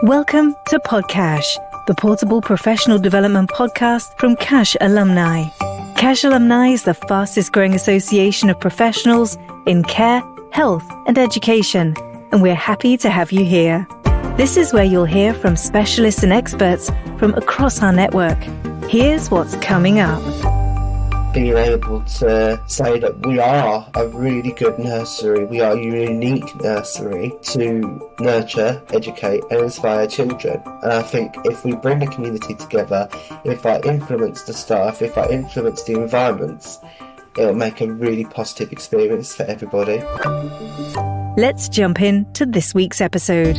Welcome to Podcash, the portable professional development podcast from Cash Alumni. Cash Alumni is the fastest growing association of professionals in care, health and education, and we're happy to have you here. This is where you'll hear from specialists and experts from across our network. Here's what's coming up. Being able to say that we are a really good nursery, we are a unique nursery to nurture, educate and inspire children. And I think if we bring the community together, if I influence the staff, if I influence the environments, it'll make a really positive experience for everybody. Let's jump into this week's episode.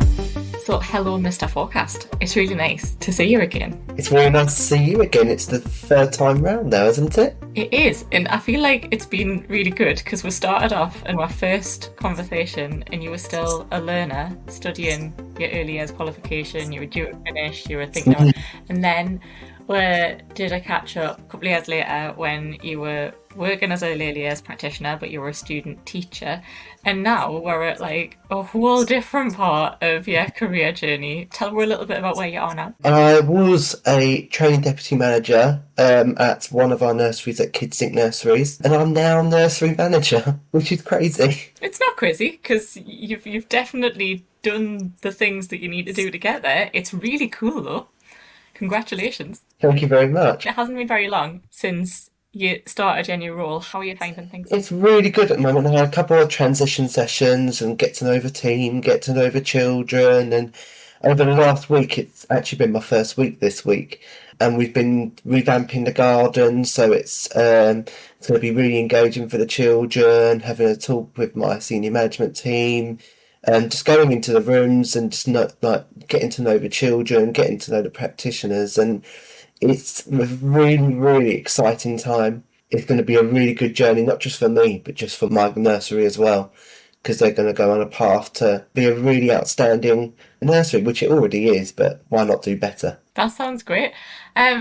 So, hello, Mr. Forecast. It's really nice to see you again. It's really nice to see you again. It's the third time round now, isn't it? It is, and I feel like it's been really good because we started off in our first conversation and you were still a learner studying your early years qualification, you were due to finish, you were thinking about and then we did a catch up a couple of years later when you were working as an early years practitioner, but you were a student teacher, and now we're at like a whole different part of your career journey. Tell me a little bit about where you are now. I was a training deputy manager at one of our nurseries at KidSync Nurseries, and I'm now nursery manager, which is crazy. It's not crazy because you've definitely done the things that you need to do to get there. It's really cool though. Congratulations. Thank you very much. It hasn't been very long since you started your new role. How are you finding things? It's really good at the moment. I had a couple of transition sessions and get to know the team, get to know the children, and over the last week, it's actually been my first week this week, and we've been revamping the garden, so it's going to be really engaging for the children, having a talk with my senior management team, and just going into the rooms and just getting to know the children, getting to know the practitioners, and it's a really, really exciting time. It's going to be a really good journey, not just for me, but just for my nursery as well, because they're going to go on a path to be a really outstanding nursery, which it already is, but why not do better? That sounds great.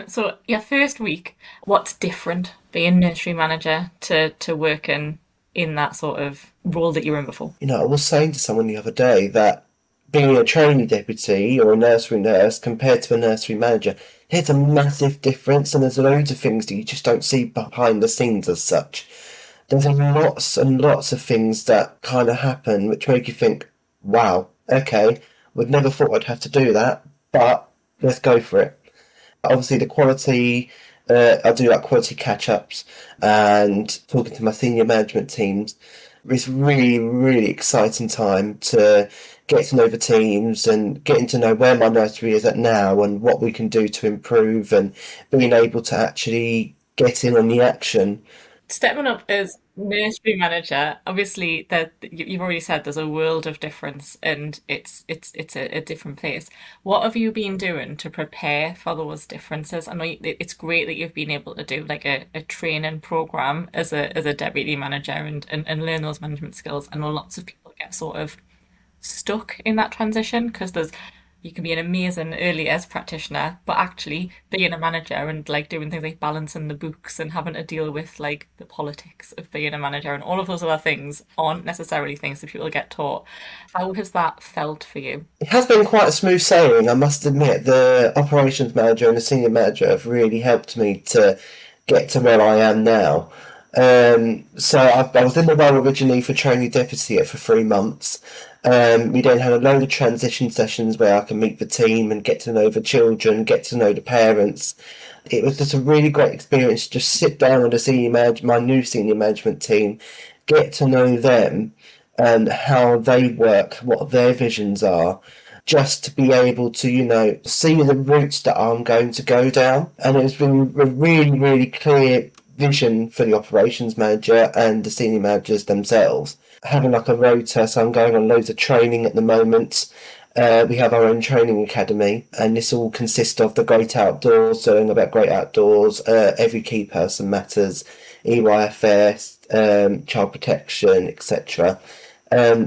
So your first week, what's different being nursery manager to working in that sort of role that you were in before? You know, I was saying to someone the other day that being a training deputy or a nursery nurse compared to a nursery manager, there's a massive difference, and there's loads of things that you just don't see behind the scenes as such. There's lots and lots of things that kind of happen which make you think, wow, okay, would never thought I'd have to do that, but let's go for it. Obviously the quality, I do like quality catch-ups and talking to my senior management teams. It's really, really exciting time to get to know the teams and getting to know where my nursery is at now and what we can do to improve, and being able to actually get in on the action. Stepping up as nursery manager, obviously that you've already said there's a world of difference and it's a different place. What have you been doing to prepare for those differences? I know it's great that you've been able to do like a training program as a deputy manager and learn those management skills. I know lots of people get sort of stuck in that transition because you can be an amazing early years practitioner, but actually being a manager and like doing things like balancing the books and having to deal with like the politics of being a manager and all of those other things aren't necessarily things that people get taught. How has that felt for you? It has been quite a smooth sailing, I must admit. The operations manager and the senior manager have really helped me to get to where I am now. So I was in the role originally for training deputy for 3 months. We then had a load of transition sessions where I can meet the team and get to know the children, get to know the parents. It was just a really great experience to just sit down with my new senior management team, get to know them and how they work, what their visions are, just to be able to, see the routes that I'm going to go down. And it's been a really, really clear vision for the operations manager and the senior managers themselves. Having like a rota, so I'm going on loads of training at the moment. We have our own training academy, and this all consists of the great outdoors, so learning about great outdoors, every key person matters, EYFS, child protection, etc.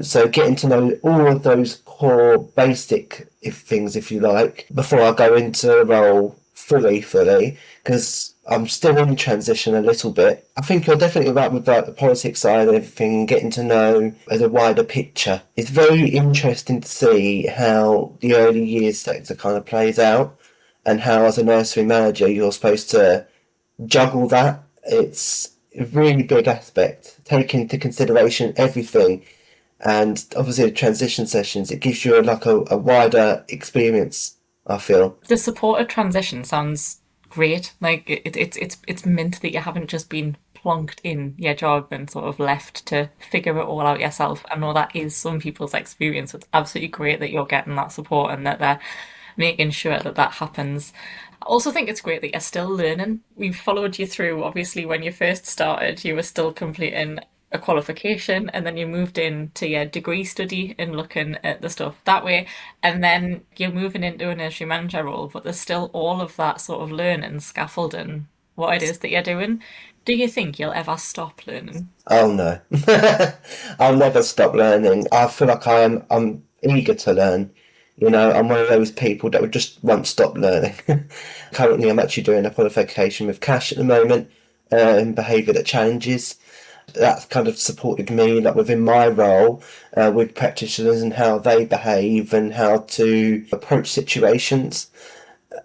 So getting to know all of those core basic things, if you like, before I go into a role fully, because I'm still in transition a little bit. I think you're definitely right with like, the politics side and everything, getting to know the wider picture. It's very interesting to see how the early years sector kind of plays out, and how as a nursery manager you're supposed to juggle that. It's a really big aspect, taking into consideration everything. And obviously the transition sessions, it gives you a wider experience, I feel. The supported transition sounds great. Like it's meant that you haven't just been plonked in your job and sort of left to figure it all out yourself. I know that is some people's experience. It's absolutely great that you're getting that support and that they're making sure that that happens. I also think it's great that you're still learning. We've followed you through, obviously, when you first started, you were still completing a qualification and then you moved into your degree study and looking at the stuff that way. And then you're moving into a nursery manager role, but there's still all of that sort of learning, scaffolding, what it is that you're doing. Do you think you'll ever stop learning? Oh no. I'll never stop learning. I feel like I'm eager to learn. I'm one of those people that would just won't stop learning. Currently, I'm actually doing a qualification with cash at the moment in behaviour that challenges. That's kind of supported me, like within my role with practitioners and how they behave and how to approach situations.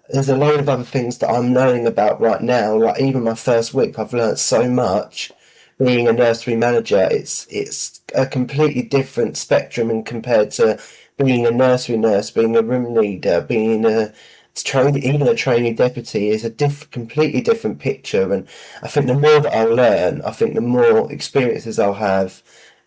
There's a load of other things that I'm learning about right now. Like even my first week, I've learned so much. Being a nursery manager, it's a completely different spectrum, and compared to being a nursery nurse, being a room leader, being even a trainee deputy is a completely different picture. And I think the more that I'll learn, I think the more experiences I'll have,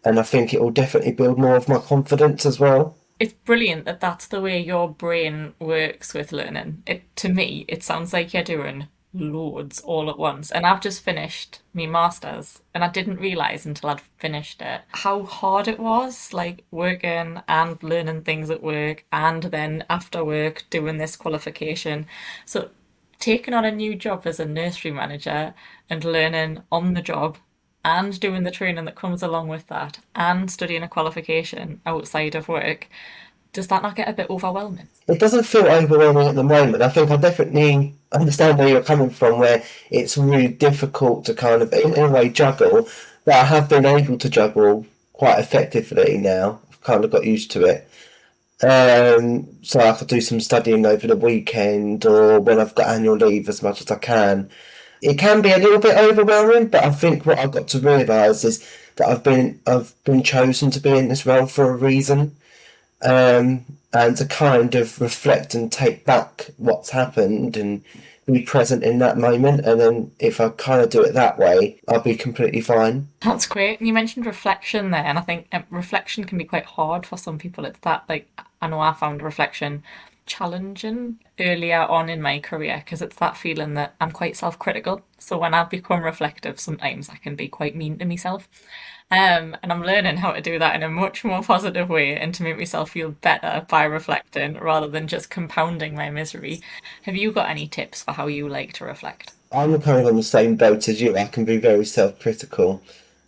and I think it will definitely build more of my confidence as well. It's brilliant that that's the way your brain works with learning. To me, it sounds like you're doing loads all at once. And I've just finished my master's, and I didn't realise until I'd finished it how hard it was, like working and learning things at work, and then after work doing this qualification. So taking on a new job as a nursery manager and learning on the job and doing the training that comes along with that and studying a qualification outside of work, does that not get a bit overwhelming? It doesn't feel overwhelming at the moment. I think I definitely understand where you're coming from, where it's really difficult to kind of, in a way, juggle. But I have been able to juggle quite effectively now. I've kind of got used to it. So I could do some studying over the weekend or when I've got annual leave as much as I can. It can be a little bit overwhelming, but I think what I've got to realise is that I've been chosen to be in this role for a reason. And to kind of reflect and take back what's happened and be present in that moment. And then if I kind of do it that way, I'll be completely fine. That's great. And you mentioned reflection there, and I think reflection can be quite hard for some people. It's that, like, I know I found reflection challenging earlier on in my career because it's that feeling that I'm quite self-critical. So when I become reflective, sometimes I can be quite mean to myself. And I'm learning how to do that in a much more positive way and to make myself feel better by reflecting rather than just compounding my misery. Have you got any tips for how you like to reflect? I'm kind of on the same boat as you. I can be very self-critical.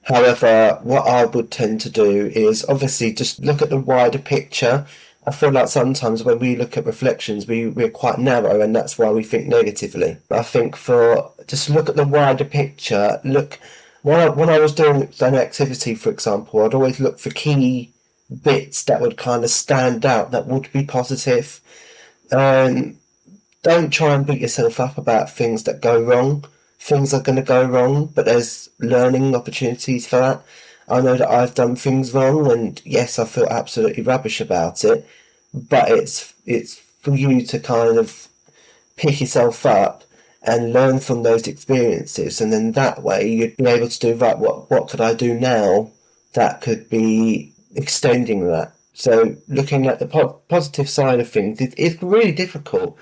However, what I would tend to do is obviously just look at the wider picture. I feel like sometimes when we look at reflections, we're quite narrow, and that's why we think negatively. I think for just look at the wider picture. Look, when I was doing an activity, for example, I'd always look for key bits that would kind of stand out, that would be positive. Don't try and beat yourself up about things that go wrong. Things are going to go wrong, but there's learning opportunities for that. I know that I've done things wrong, and yes, I feel absolutely rubbish about it, but it's for you to kind of pick yourself up and learn from those experiences, and then that way you'd be able to do, right, what could I do now that could be extending that. So looking at the positive side of things, it's really difficult,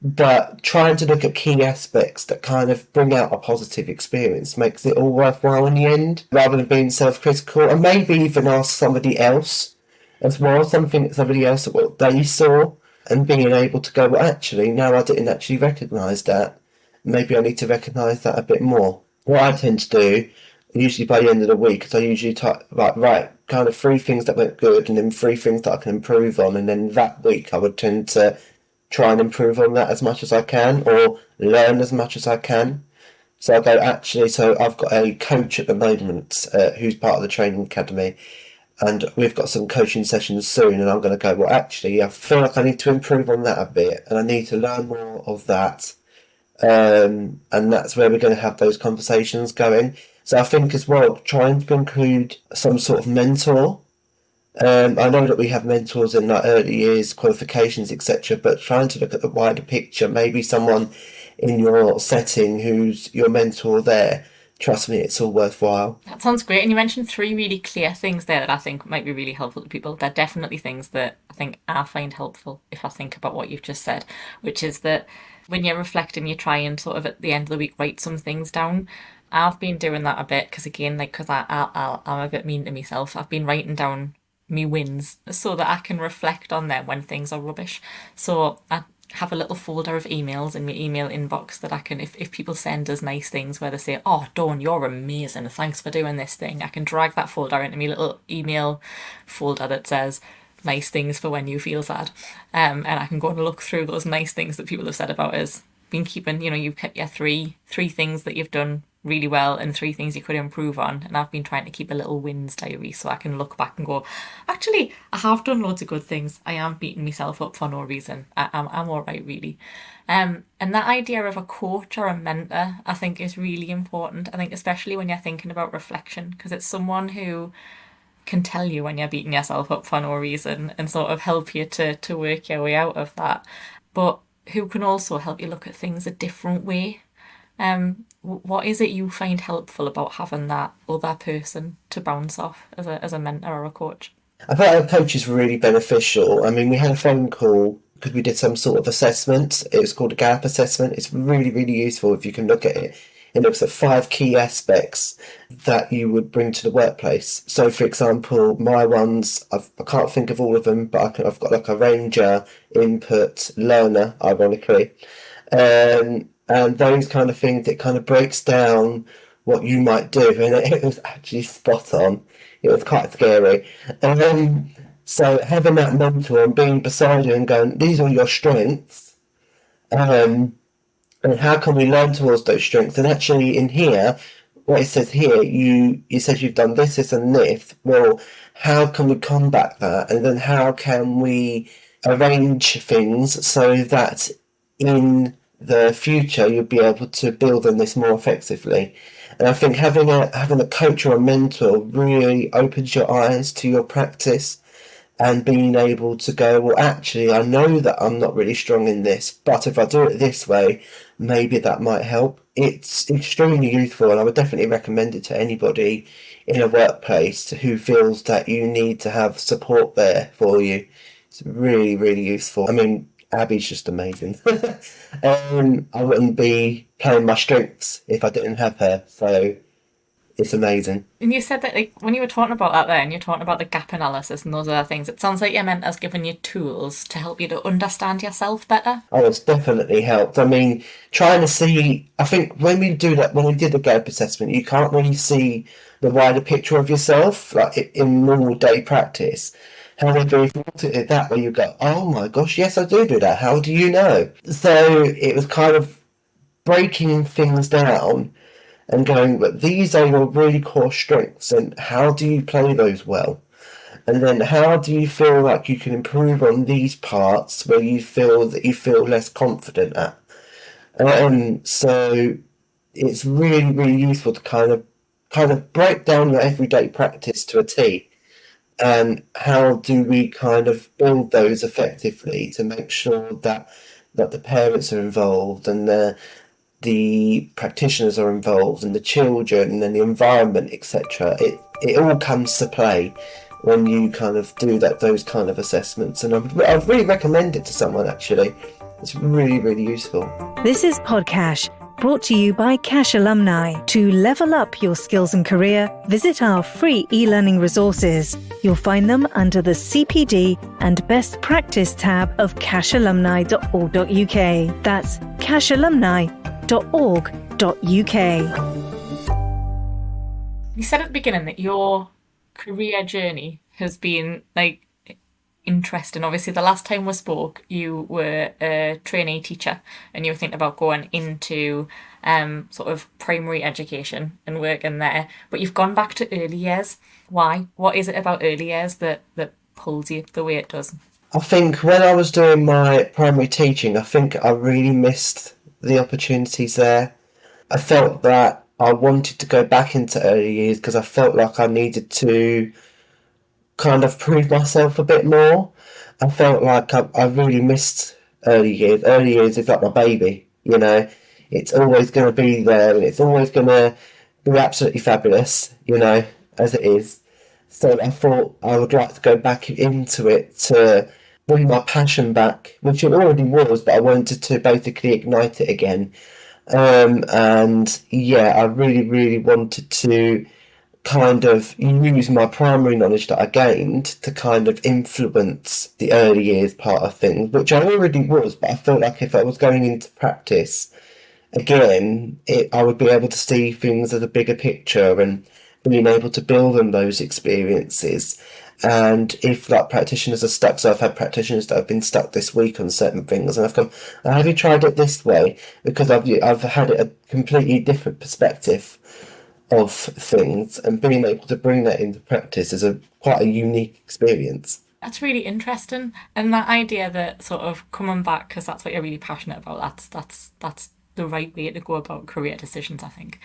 but trying to look at key aspects that kind of bring out a positive experience makes it all worthwhile in the end, rather than being self-critical, and maybe even ask somebody else as well, something that somebody else, what they saw, and being able to go, well, actually, no, I didn't actually recognise that. Maybe I need to recognise that a bit more. What I tend to do, usually by the end of the week, is I usually type, right, kind of 3 things that went good and then 3 things that I can improve on, and then that week I would tend to try and improve on that as much as I can, or learn as much as I can. So I go, actually, so I've got a coach at the moment who's part of the training academy, and we've got some coaching sessions soon, and I'm going to go, well, actually, I feel like I need to improve on that a bit, and I need to learn more of that. And that's where we're going to have those conversations going. So I think as well, trying to include some sort of mentor. I know that we have mentors in like early years, qualifications, etc., but trying to look at the wider picture, maybe someone in your setting who's your mentor there. Trust me, it's all worthwhile. That sounds great. And you mentioned three really clear things there that I think might be really helpful to people. They're definitely things that I think I find helpful if I think about what you've just said, which is that when you're reflecting, you try and sort of at the end of the week write some things down. I've been doing that a bit because, again, like, because I'm a bit mean to myself. I've been writing down me wins so that I can reflect on them when things are rubbish. So I have a little folder of emails in my email inbox that I can, if people send us nice things where they say, oh, Dawn, you're amazing, thanks for doing this thing, I can drag that folder into my little email folder that says nice things for when you feel sad. And I can go and look through those nice things that people have said about us. Been keeping, you've kept your three things that you've done really well and three things you could improve on. And I've been trying to keep a little wins diary so I can look back and go, actually, I have done loads of good things. I am beating myself up for no reason. I'm all right, really. And that idea of a coach or a mentor, I think, is really important. I think especially when you're thinking about reflection, because it's someone who can tell you when you're beating yourself up for no reason and sort of help you to work your way out of that. But who can also help you look at things a different way. What is it you find helpful about having that other person to bounce off as a mentor or a coach? I thought a coach is really beneficial. I mean, we had a phone call because we did some sort of assessment. It was called a gap assessment. It's really, really useful if you can look at it. It looks at 5 key aspects that you would bring to the workplace. So, for example, my ones, I can't think of all of them, but I've got like a ranger, input, learner, ironically. And those kind of things, it kind of breaks down what you might do. And it was actually spot on. It was quite scary. So having that mentor and being beside you and going, these are your strengths. And how can we learn towards those strengths? And actually in here, what it says here, you said you've done this, this and this. Well, how can we combat that? And then how can we arrange things so that in the future you'll be able to build on this more effectively? And I think having a coach or a mentor really opens your eyes to your practice and being able to go, well, actually, I know that I'm not really strong in this, but if I do it this way, maybe that might help. It's extremely useful, and I would definitely recommend it to anybody in a workplace who feels that you need to have support there for you. It's really, really useful. I mean, Abby's just amazing. I wouldn't be playing my strengths if I didn't have her, so it's amazing. And you said that, like, when you were talking about that there and you're talking about the gap analysis and those other things, it sounds like your mentor's given you tools to help you to understand yourself better. Oh, it's definitely helped. I mean, trying to see, I think when we did the gap assessment, you can't really see the wider picture of yourself, like in normal day practice. However, if you look at it that way, you go, oh my gosh, yes, I do that. How do you know? So it was kind of breaking things down and going, but these are your really core strengths, and how do you play those well? And then how do you feel like you can improve on these parts where you feel less confident at? So it's really, really useful to kind of break down your everyday practice to a T. And how do we kind of build those effectively to make sure that the parents are involved and the practitioners are involved and the children and the environment, etc. It all comes to play when you kind of do those kind of assessments. And I'd really recommend it to someone, actually. It's really, really useful. This is Podcash, brought to you by Cash Alumni. To level up your skills and career, visit our free e-learning resources. You'll find them under the CPD and Best Practice tab of cashalumni.org.uk. That's cashalumni.org.uk. You said at the beginning that your career journey has been, like, interesting. Obviously, the last time we spoke, you were a trainee teacher and you were thinking about going into sort of primary education and working there, but you've gone back to early years. Why? What is it about early years that pulls you the way it does? I think when I was doing my primary teaching, I think I really missed the opportunities there. I felt that I wanted to go back into early years because I felt like I needed to kind of prove myself a bit more. I felt like I really missed early years. Early years is like my baby, you know. It's always going to be there and it's always going to be absolutely fabulous, you know, as it is. So I thought I would like to go back into it to bring my passion back, which it already was, but I wanted to basically ignite it again. And yeah, I really, really wanted to kind of use my primary knowledge that I gained to kind of influence the early years part of things, which I already was, but I felt like if I was going into practice again, I would be able to see things as a bigger picture and being able to build on those experiences. And if like practitioners are stuck, so I've had practitioners that have been stuck this week on certain things, and I've gone, "Oh, have you tried it this way?" Because I've had a completely different perspective of things, and being able to bring that into practice is a quite a unique experience. That's really interesting, and that idea that sort of coming back because that's what you're really passionate about. That's the right way to go about career decisions, I think.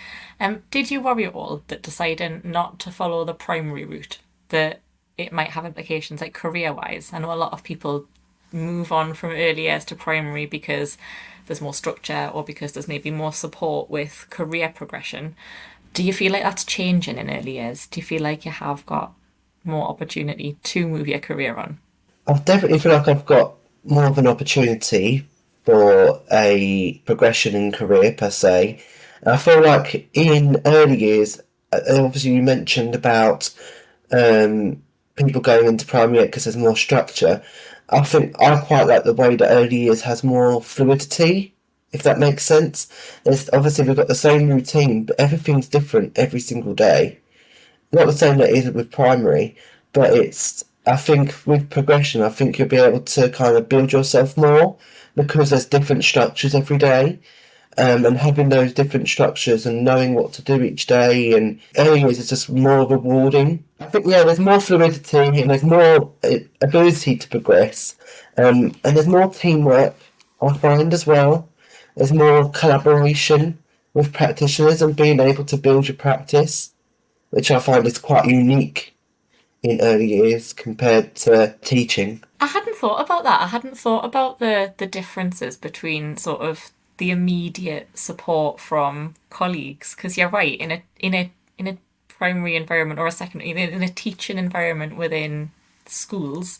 Did you worry at all that deciding not to follow the primary route that it might have implications like career wise? I know a lot of people move on from early years to primary because there's more structure or because there's maybe more support with career progression. Do you feel like that's changing in early years? Do you feel like you have got more opportunity to move your career on? I definitely feel like I've got more of an opportunity for a progression in career per se. I feel like in early years, obviously you mentioned about people going into primary because there's more structure. I think I quite like the way that early years has more fluidity, if that makes sense. There's obviously we've got the same routine, but everything's different every single day. Not the same that it is with primary, but it's I think with progression, I think you'll be able to kind of build yourself more because there's different structures every day. And having those different structures and knowing what to do each day and areas is just more rewarding. I think yeah, there's more fluidity and there's more ability to progress, and there's more teamwork. I find as well. There's more collaboration with practitioners and being able to build your practice, which I find is quite unique in early years compared to teaching. I hadn't thought about that. I hadn't thought about the differences between sort of the immediate support from colleagues. Because you're right, in a primary environment or a secondary in a teaching environment within schools,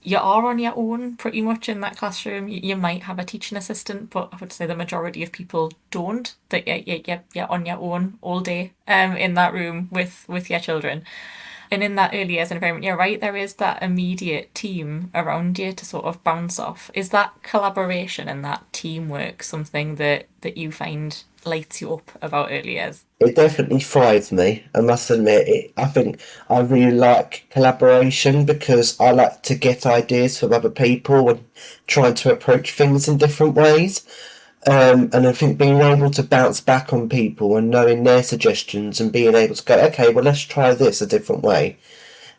you are on your own pretty much in that classroom. You might have a teaching assistant, but I would say the majority of people don't. That you're on your own all day in that room with your children. And in that early years environment, you're right, there is that immediate team around you to sort of bounce off. Is that collaboration and that teamwork something that you find lights you up about early years? It definitely thrives me, I must admit. I think I really like collaboration because I like to get ideas from other people and trying to approach things in different ways. And I think being able to bounce back on people and knowing their suggestions and being able to go, okay, well, let's try this a different way.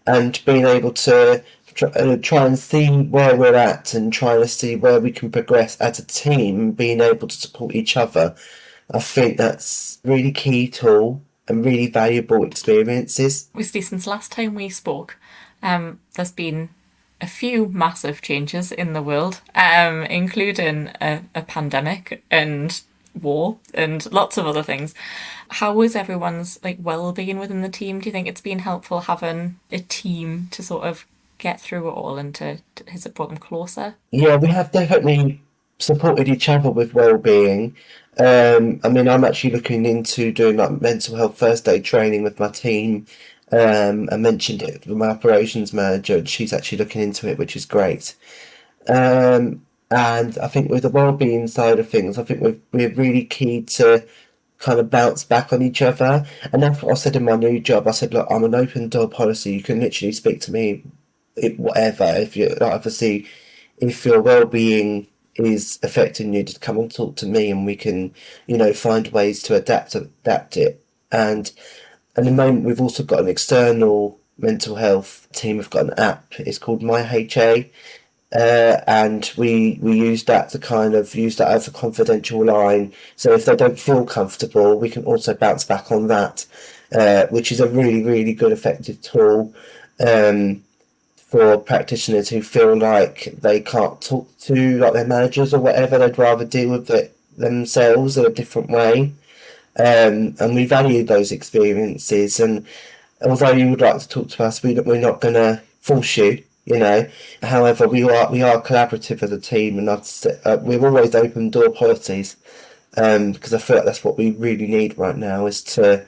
And being able to try and see where we're at and trying to see where we can progress as a team, being able to support each other. I think that's really key tool and really valuable experiences. Obviously, since last time we spoke, there's been a few massive changes in the world, including a pandemic and war and lots of other things. How is everyone's like well-being within the team? Do you think it's been helpful having a team to sort of get through it all and has it brought them closer? Yeah, we have definitely supported each other with well-being. I mean, I'm actually looking into doing like mental health first aid training with my team. I mentioned it with my operations manager, and she's actually looking into it, which is great. And I think with the well-being side of things, I think we're really key to kind of bounce back on each other. And that's what I said in my new job. I said, look, I'm an open door policy. You can literally speak to me whatever. If you obviously, if your well-being is affecting you, just come and talk to me, and we can, find ways to adapt it. And at the moment, we've also got an external mental health team. We've got an app. It's called MyHA. And we use that to kind of use that as a confidential line. So if they don't feel comfortable, we can also bounce back on that, which is a really, really good, effective tool for practitioners who feel like they can't talk to like their managers or whatever. They'd rather deal with it themselves in a different way. And we value those experiences. And although you would like to talk to us, we're not going to force you. However, we are collaborative as a team, and we've always open door policies, because I feel like that's what we really need right now, is to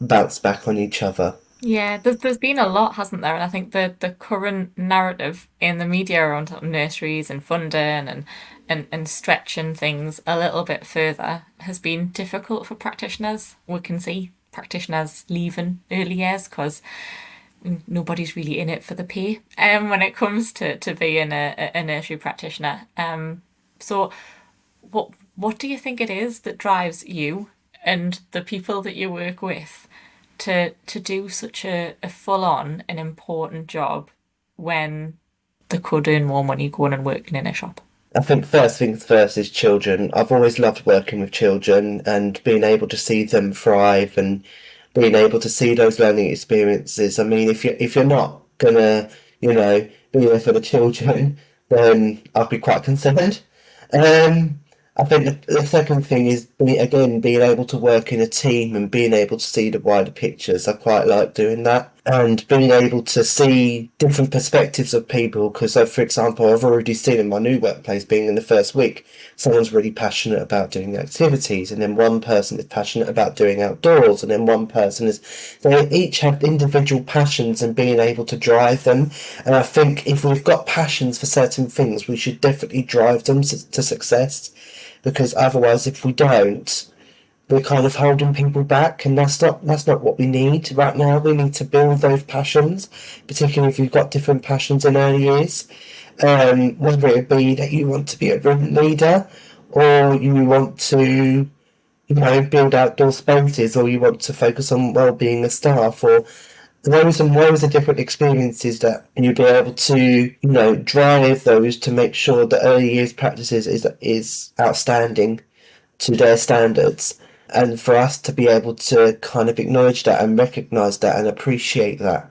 bounce back on each other. Yeah, there's been a lot, hasn't there? And I think the current narrative in the media around nurseries and funding and stretching things a little bit further has been difficult for practitioners. We can see practitioners leaving early years because nobody's really in it for the pay when it comes to being a nursery practitioner. So what do you think it is that drives you and the people that you work with to do such a full-on and important job when they could earn more money going and working in a shop? I think first things first is children. I've always loved working with children and being able to see them thrive and being able to see those learning experiences. I mean, if you're not gonna, be there for the children, then I'll be quite concerned. I think the second thing is being able to work in a team and being able to see the wider pictures. I quite like doing that, and being able to see different perspectives of people. Because, for example, I've already seen in my new workplace, being in the first week, someone's really passionate about doing activities, and then one person is passionate about doing outdoors, and then one person is. They each have individual passions and being able to drive them. And I think if we've got passions for certain things, we should definitely drive them to success. Because otherwise, if we don't, we're kind of holding people back, and that's not what we need right now. We need to build those passions, particularly if you've got different passions in early years. Whether it be that you want to be a room leader, or you want to, build outdoor spaces, or you want to focus on well-being of staff, or those are different experiences that you'll be able to, drive those to make sure that early years practices is outstanding to their standards. And for us to be able to kind of acknowledge that and recognise that and appreciate that.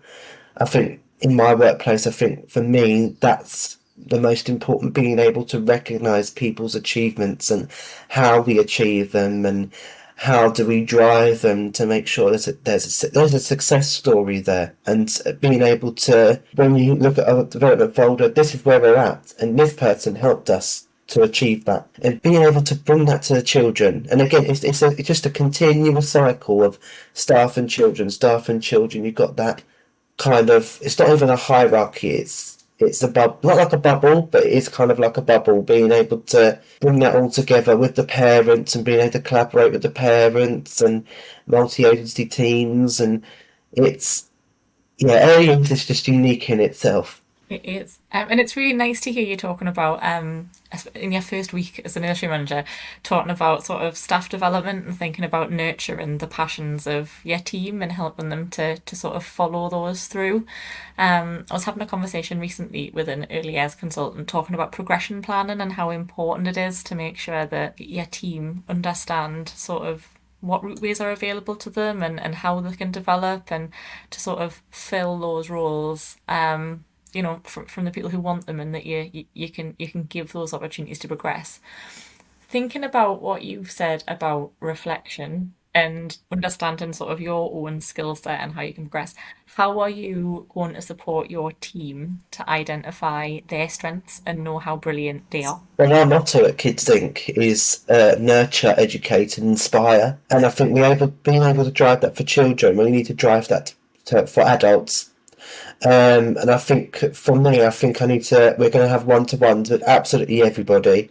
I think in my workplace, for me, that's the most important, being able to recognise people's achievements and how we achieve them and how do we drive them to make sure that there's a success story there, and being able to, when you look at our development folder, this is where we're at, and this person helped us to achieve that, and being able to bring that to the children. And again, it's just a continuous cycle of staff and children. You've got that kind of, it's not even a hierarchy, it's a bubble, not like a bubble, but it is kind of like a bubble, being able to bring that all together with the parents and being able to collaborate with the parents and multi-agency teams. And it's, early years is just unique in itself. It is. And it's really nice to hear you talking about, in your first week as a nursery manager, talking about sort of staff development and thinking about nurturing the passions of your team and helping them to sort of follow those through. I was having a conversation recently with an early years consultant talking about progression planning and how important it is to make sure that your team understand sort of what route are available to them and how they can develop and to sort of fill those roles. From the people who want them, and that you can give those opportunities to progress. Thinking about what you've said about reflection and understanding sort of your own skill set and how you can progress, how are you going to support your team to identify their strengths and know how brilliant they are? Well, our motto at Kids Inc. is nurture, educate and inspire. And I think being able to drive that for children, we need to drive that for adults. And I think for me, we're going to have one-to-ones with absolutely everybody.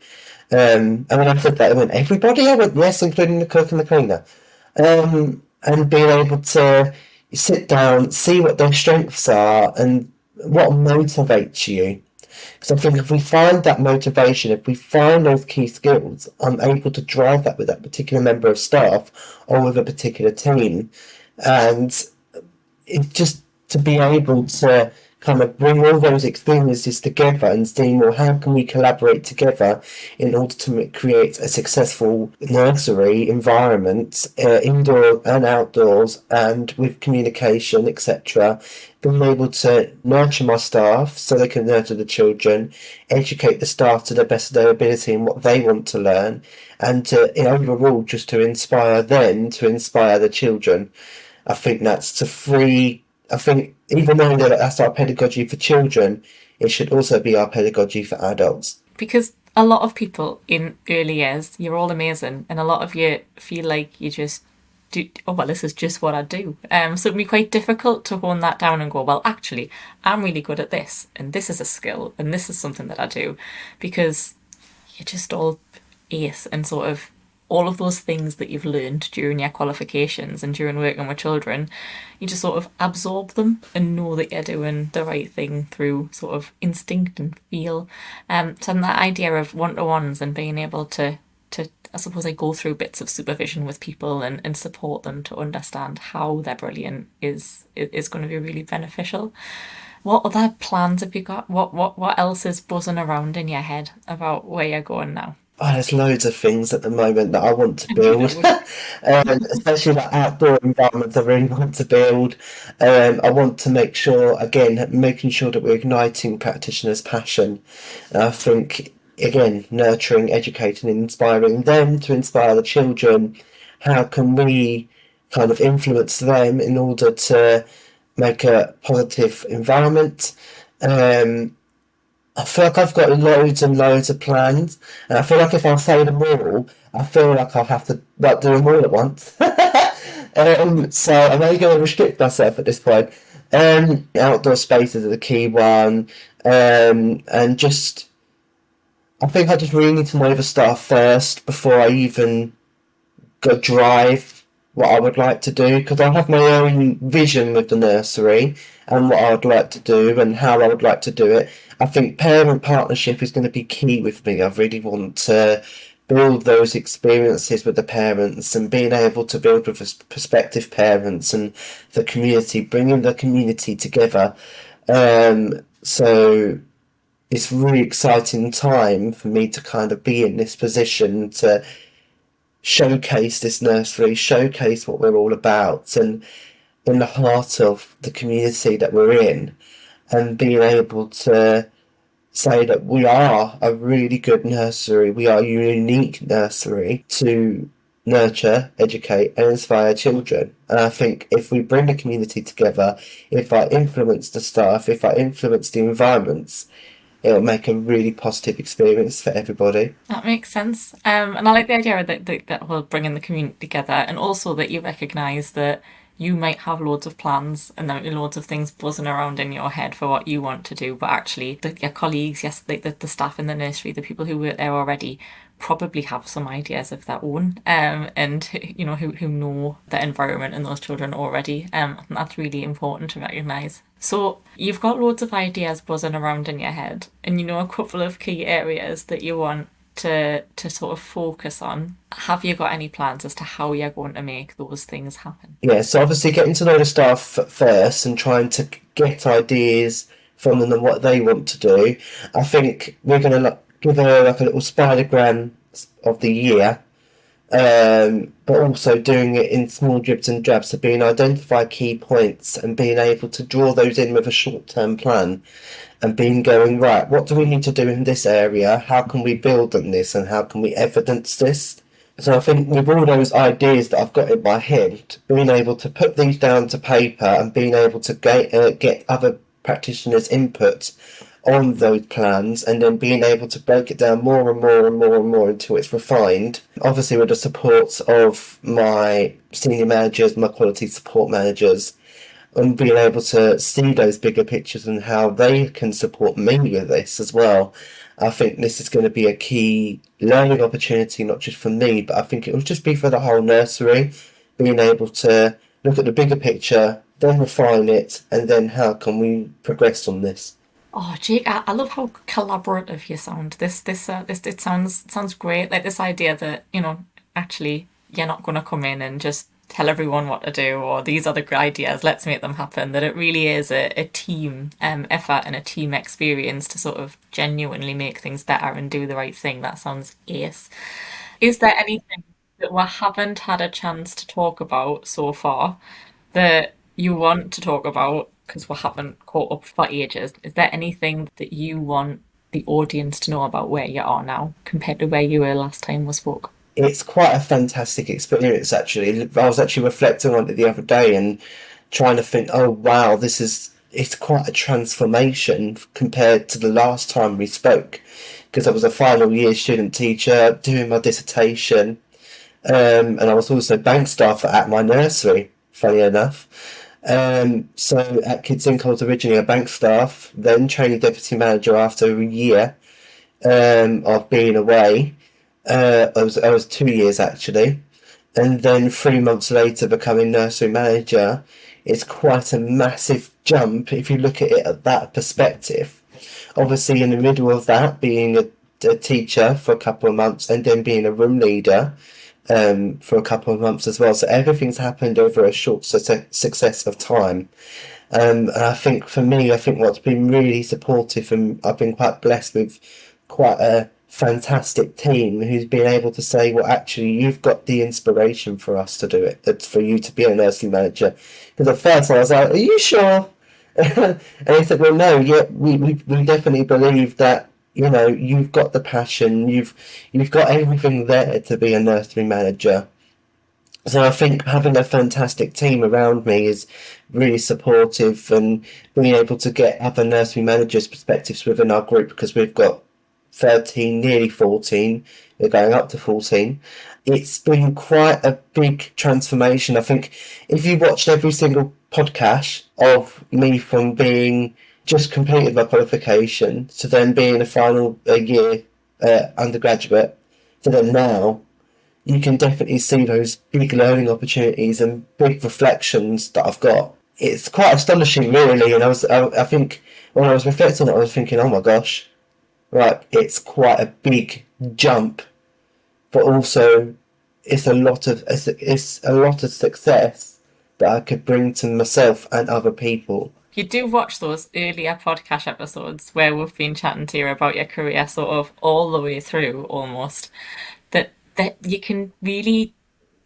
And when I said that, I went, everybody? I went, yes, including the cook and the cleaner. And being able to sit down, see what their strengths are, and what motivates you. Because I think if we find that motivation, if we find those key skills, I'm able to drive that with that particular member of staff or with a particular team. And it's just to be able to kind of bring all those experiences together and see, well, how can we collaborate together in order to create a successful nursery environment, indoor and outdoors, and with communication, etc. Being able to nurture my staff so they can nurture the children, educate the staff to the best of their ability in what they want to learn, and to, overall, just to inspire them to inspire the children. I think that's to free. I think even though that's our pedagogy for children, it should also be our pedagogy for adults. Because a lot of people in early years, you're all amazing, and a lot of you feel like you just do, oh, well, this is just what I do. So it'd be quite difficult to hone that down and go, well, actually, I'm really good at this, and this is a skill, and this is something that I do, because you're just all ace and sort of all of those things that you've learned during your qualifications and during working with children, you just sort of absorb them and know that you're doing the right thing through sort of instinct and feel. So that idea of one-to-ones and being able to I suppose I go through bits of supervision with people and support them to understand how they're brilliant is going to be really beneficial. What other plans have you got? What else is buzzing around in your head about where you're going now? Oh, there's loads of things at the moment that I want to build, especially that outdoor environment I really want to build. I want to make sure, again, making sure that we're igniting practitioners' passion. And I think, again, nurturing, educating, and inspiring them to inspire the children. How can we kind of influence them in order to make a positive environment? I feel like I've got loads and loads of plans, and I feel like if I say them all, I feel like I'll have to do them all at once. So I'm only going to restrict myself at this point. Outdoor spaces are the key one, and just I think I just really need to know the stuff first before I even go drive what I would like to do, because I have my own vision with the nursery and what I would like to do and how I would like to do it. I think parent partnership is going to be key with me. I really want to build those experiences with the parents and being able to build with prospective parents and the community, bringing the community together. So it's a really exciting time for me to kind of be in this position to showcase this nursery, showcase what we're all about, and in the heart of the community that we're in, and being able to say that we are a really good nursery, we are a unique nursery to nurture, educate, and inspire children. And I think if we bring the community together, if I influence the staff, if I influence the environments, it'll make a really positive experience for everybody. That makes sense. And I like the idea that we're bringing the community together, and also that you recognise that you might have loads of plans and there might be loads of things buzzing around in your head for what you want to do, but actually your colleagues, yes, the staff in the nursery, the people who work there already probably have some ideas of their own, and who know the environment and those children already. And that's really important to recognise. So you've got loads of ideas buzzing around in your head, and a couple of key areas that you want to sort of focus on. Have you got any plans as to how you're going to make those things happen? Yeah, so obviously getting to know the staff first and trying to get ideas from them and what they want to do. I think we're going to give her like a little spidergram of the year, but also doing it in small dribs and drabs, so being identify key points and being able to draw those in with a short-term plan, and being going, right, what do we need to do in this area? How can we build on this, and how can we evidence this? So I think with all those ideas that I've got in my head, being able to put these down to paper and being able to get other practitioners' input on those plans, and then being able to break it down more and more and more and more until it's refined. Obviously with the support of my senior managers, my quality support managers, and being able to see those bigger pictures and how they can support me with this as well. I think this is going to be a key learning opportunity, not just for me, but I think it will just be for the whole nursery, being able to look at the bigger picture, then refine it, and then how can we progress on this? Oh, Jake, I love how collaborative you sound. This it sounds great. Like this idea that, actually you're not going to come in and just tell everyone what to do or these are the good ideas, let's make them happen. That it really is a team effort and a team experience to sort of genuinely make things better and do the right thing. That sounds ace. Is there anything that we haven't had a chance to talk about so far that you want to talk about because we haven't caught up for ages? Is there anything that you want the audience to know about where you are now compared to where you were last time we spoke? It's quite a fantastic experience, actually. I was actually reflecting on it the other day and trying to think, oh wow, it's quite a transformation compared to the last time we spoke, because I was a final year student teacher doing my dissertation, and I was also bank staff at my nursery, funny enough. So at Kids Inc. I was originally a bank staff, then training deputy manager after a year of being away. I was 2 years actually, and then 3 months later becoming nursery manager. It's quite a massive jump if you look at it at that perspective. Obviously, in the middle of that, being a teacher for a couple of months and then being a room leader for a couple of months as well. So everything's happened over a short success of time. And I think for me, what's been really supportive, and I've been quite blessed with quite a fantastic team who's been able to say, well, actually, you've got the inspiration for us to do it. It's for you to be a nursery manager. Because at first I was like, are you sure? And he said, well, no, yeah, we definitely believe that, you've got the passion, you've got everything there to be a nursery manager. So I think having a fantastic team around me is really supportive, and being able to get other nursery managers' perspectives within our group, because we've got 13, nearly 14, we're going up to 14. It's been quite a big transformation. I think if you watched every single podcast of me from being just completed my qualification to then being a final year undergraduate to then now, you can definitely see those big learning opportunities and big reflections that I've got. It's quite astonishing, really. And I think when I was reflecting on it, I was thinking, oh my gosh, right, it's quite a big jump, but also it's a lot of success that I could bring to myself and other people. You do watch those earlier podcast episodes where we've been chatting to you about your career sort of all the way through almost, that you can really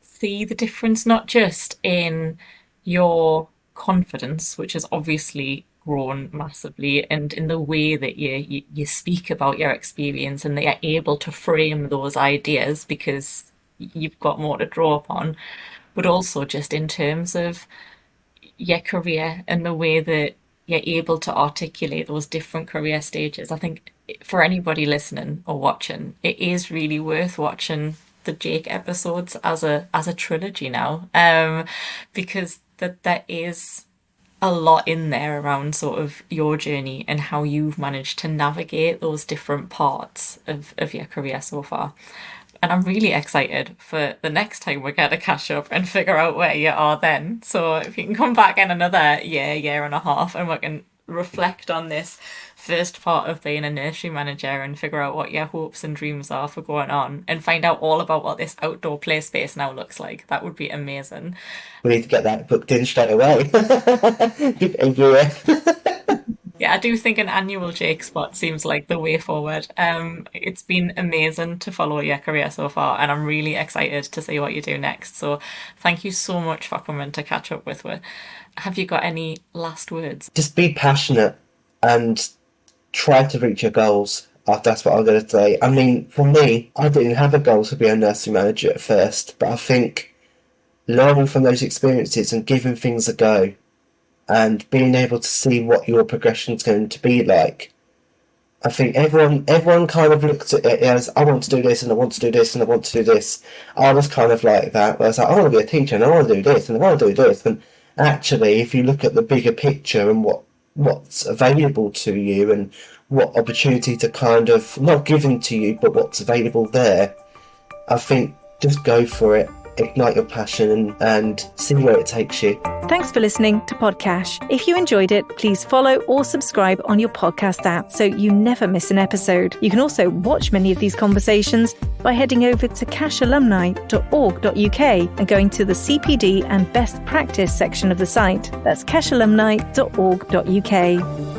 see the difference, not just in your confidence, which has obviously grown massively, and in the way that you speak about your experience and that you're able to frame those ideas because you've got more to draw upon, but also just in terms of your career and the way that you're able to articulate those different career stages. I think for anybody listening or watching, it is really worth watching the Jake episodes as a trilogy now, because there is a lot in there around sort of your journey and how you've managed to navigate those different parts of your career so far. And I'm really excited for the next time we're going to catch up and figure out where you are then. So if you can come back in another year and a half, and we can reflect on this first part of being a nursery manager and figure out what your hopes and dreams are for going on, and find out all about what this outdoor play space now looks like. That would be amazing. We need to get that booked in straight away. Give it a year. Yeah, I do think an annual Jake spot seems like the way forward. It's been amazing to follow your career so far, and I'm really excited to see what you do next. So thank you so much for coming to catch up with me. Have you got any last words? Just be passionate and try to reach your goals. That's what I'm going to say. I mean, for me, I didn't have a goal to be a nursery manager at first, but I think learning from those experiences and giving things a go and being able to see what your progression is going to be like. I think everyone kind of looks at it as, I want to do this and I want to do this and I want to do this. I was kind of like that, where I was like, I want to be a teacher and I want to do this and I want to do this. And actually, if you look at the bigger picture and what's available to you and what opportunity to kind of, not given to you, but what's available there, I think just go for it. ignite your passion and see where it takes you. Thanks for listening to Podcash. If you enjoyed it, please follow or subscribe on your podcast app so you never miss an episode. You can also watch many of these conversations by heading over to cashalumni.org.uk and going to the CPD and best practice section of the site. That's cashalumni.org.uk.